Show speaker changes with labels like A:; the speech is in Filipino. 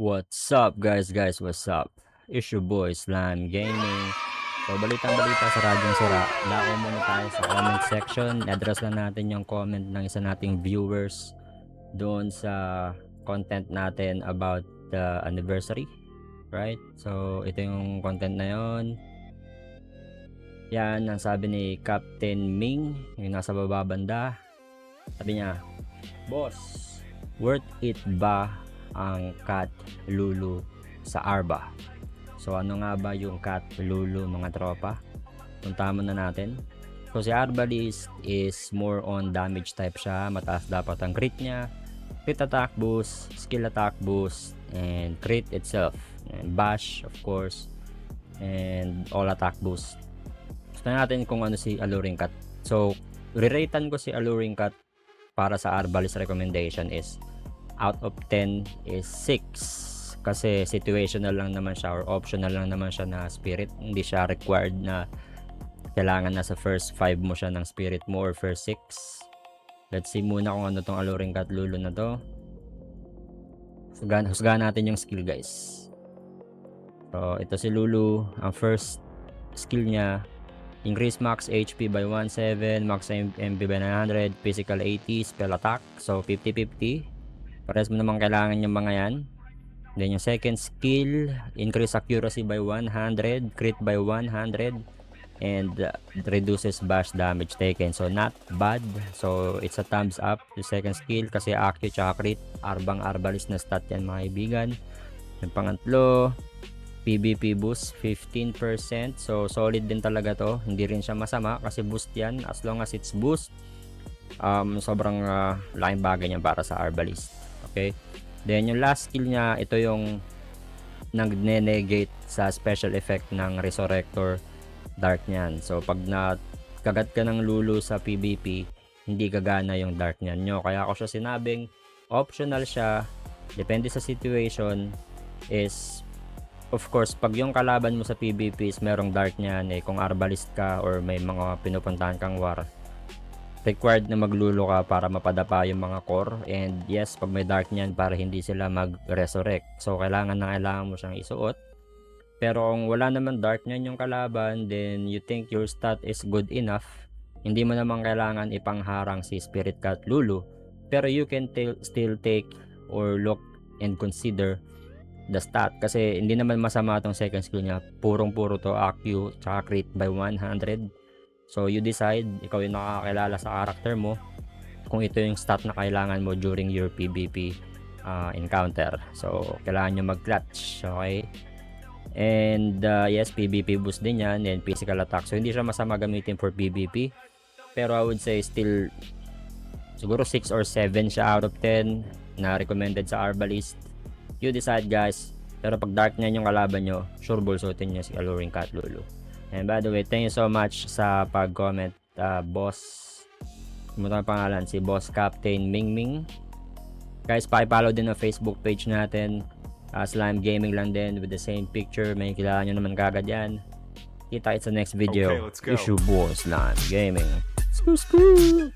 A: What's up guys, what's up? It's your boy Slime Gaming. So balitang-balita sa Radyong Sira. Dako muna tayo sa comment section. I-address lang natin yung comment ng isa nating viewers doon sa content natin about the anniversary. Right? So ito yung content na yon. Yan ang sabi ni Captain Ming, yung nasa baba banda. Sabi niya, "Boss, worth it ba ang Cat Lulu sa Arba?" So ano nga ba yung Cat Lulu, mga tropa? Puntahan na natin. So si Arbalist is more on damage type siya. Mataas dapat ang crit niya, crit attack boost, skill attack boost, and crit itself, and bash of course, and all attack boost. Gusto natin kung ano si Alluring Cat. So re-ratean ko si Alluring Cat para sa Arbalist recommendation is out of 10 is 6 kasi situational lang naman siya or optional lang naman siya na spirit. Hindi siya required na kailangan nasa first 5 mo siya ng spirit mo or first 6. Let's see muna kung ano tong Alluring Cat Lulu na to. Husgahan natin yung skill guys. So ito si Lulu. Ang first skill niya, increase max HP by 17, max MP by 900, physical 80, spell attack. So 50-50. Pares mo naman kailangan yung mga yan. Then yung second skill, increase accuracy by 100, crit by 100, and reduces bash damage taken. So not bad. So it's a thumbs up yung second skill kasi accu tsaka crit, Arbalist na stat yan mga kaibigan. Yung pangatlo, PvP boost 15%. So solid din talaga to. Hindi rin siya masama kasi boost yan. As long as it's boost, sobrang laking bagay niya para sa Arbalist. Okay. Then yung last skill niya, ito yung nag-negate sa special effect ng Resurrector Dark niyan. So pag nakagat ka ng Lulu sa PvP, hindi gagana yung Dark niyan nyo. Kaya ako siya sinabing optional siya. Depende sa situation. Is of course, pag yung kalaban mo sa PvP is merong dark niyan, kung Arbalist ka or may mga pinupuntahan kang war, required na maglulo ka para mapadapa yung mga core. And yes, pag may dark niyan, para hindi sila mag-resurrect. So, kailangan mo siyang isuot. Pero kung wala naman dark niyan yung kalaban, then you think your stat is good enough, hindi mo naman kailangan ipangharang si Spirit Cat Lulu. Pero you can still take or look and consider the stat kasi hindi naman masama tong second skill niya. Puro to accu tsaka crit by 100. So you decide, ikaw yung nakakilala sa character mo kung ito yung stat na kailangan mo during your PvP encounter. So kailangan nyo mag-clutch, okay? And yes, PvP boost din yan and physical attack. So hindi siya masama gamitin for PvP. Pero I would say still siguro 6 or 7 siya out of 10 na recommended sa Arbalist. You decide guys. Pero pag dark niyan yung kalaban nyo, sure bulsutin nyo si Alluring Cat Lulu. And by the way, thank you so much sa pag-comment, boss. Kumusta ang pangalan? Si Boss Captain Ming Ming. Guys, pakipollow din ang Facebook page natin. Slime Gaming lang din with the same picture. May kilala nyo naman kagad yan. Kita sa next video.
B: Okay, let's go.
A: Issue Boss Slime Gaming. Screw.